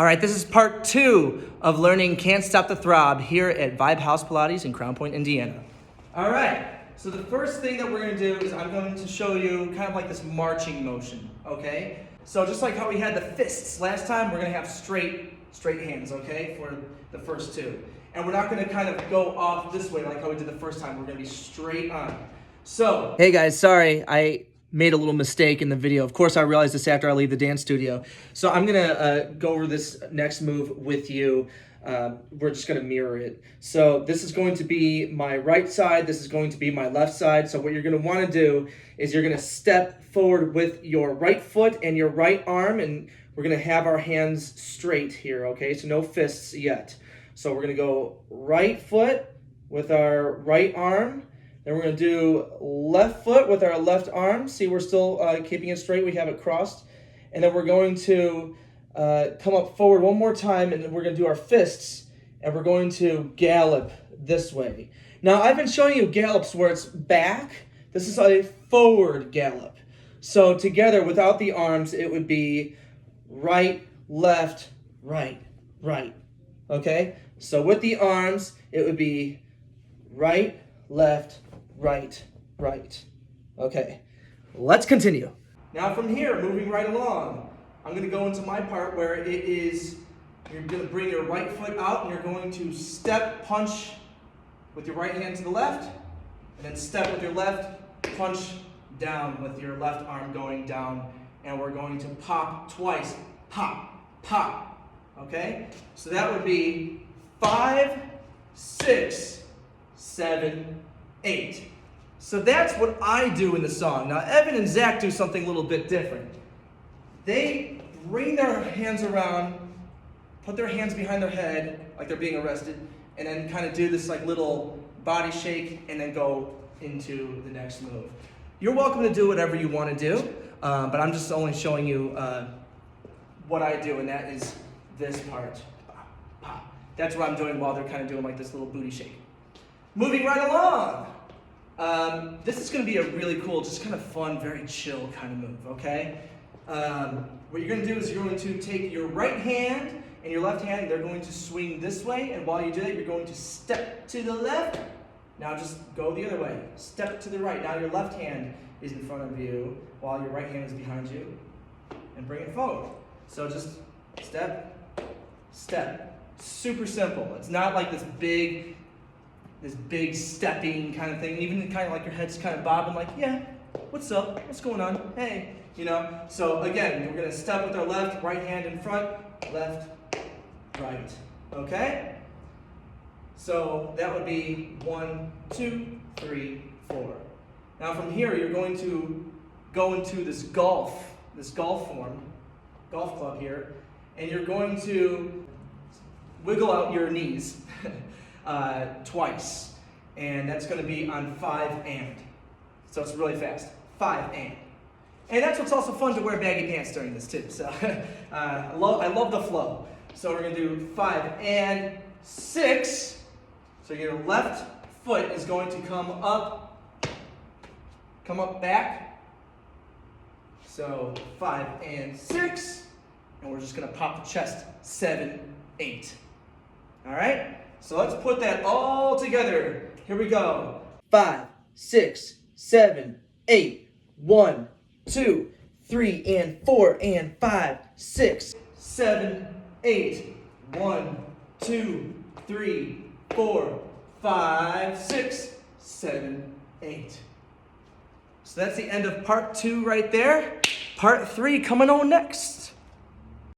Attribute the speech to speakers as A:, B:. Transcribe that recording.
A: All right, this is part 2 of learning Can't Stop the Throb here at Vibe House Pilates in Crown Point, Indiana. All right, so the first thing that we're gonna do is I'm going to show you kind of like this marching motion, okay? So just like how we had the fists last time, we're gonna have straight hands, okay, for the first 2. And we're not gonna kind of go off this way like how we did the first time. We're gonna be straight on. So, hey guys, sorry, I made a little mistake in the video. Of course, I realized this after I leave the dance studio. So I'm gonna go over this next move with you. We're just gonna mirror it. So this is going to be my right side. This is going to be my left side. So what you're gonna wanna do is you're gonna step forward with your right foot and your right arm, and we're gonna have our hands straight here, okay? So no fists yet. So we're gonna go right foot with our right arm. Then we're going to do left foot with our left arm. See, we're still keeping it straight. We have it crossed. And then we're going to come up forward one more time, and then we're going to do our fists, and we're going to gallop this way. Now, I've been showing you gallops where it's back. This is a forward gallop. So together, without the arms, it would be right, left, right, right. Okay? So with the arms, it would be right, left, right, right. Okay, let's continue. Now from here, moving right along, I'm gonna go into my part where it is, you're gonna bring your right foot out and you're going to step, punch with your right hand to the left, and then step with your left, punch down with your left arm going down, and we're going to pop twice, pop, pop, okay? So that would be 5, 6, 7, 8. So that's what I do in the song. Now Evan and Zach do something a little bit different. They bring their hands around, put their hands behind their head like they're being arrested, and then kind of do this like little body shake and then go into the next move. You're welcome to do whatever you want to do, but I'm just only showing you what I do, and that is this part. Pop, pop. That's what I'm doing while they're kind of doing like this little booty shake. Moving right along. This is going to be a really cool, just kind of fun, very chill kind of move, okay? What you're going to do is you're going to take your right hand and your left hand, they're going to swing this way, and while you do that, you're going to step to the left. Now just go the other way. Step to the right. Now your left hand is in front of you while your right hand is behind you, and bring it forward. So just step, step. Super simple. It's not like this big stepping kind of thing, even kind of like your head's kind of bobbing like, yeah, what's up, what's going on, hey, you know. So again, we're gonna step with our left, right hand in front, left, right, okay? So that would be 1, 2, 3, 4. Now from here, you're going to go into this golf form, golf club here, and you're going to wiggle out your knees twice, and that's going to be on 5 and. So it's really fast. 5 and. And that's what's also fun to wear baggy pants during this too. So I love the flow. So we're going to do 5 and 6. So your left foot is going to come up back. So 5 and 6, and we're just going to pop the chest. 7, 8. All right? So let's put that all together. Here we go. 5, 6, 7, 8. 1, 2, 3, and 4, and 5, 6, 7, 8. 1, 2, 3, 4, 5, 6, 7, 8. So that's the end of part 2 right there. Part 3 coming on next.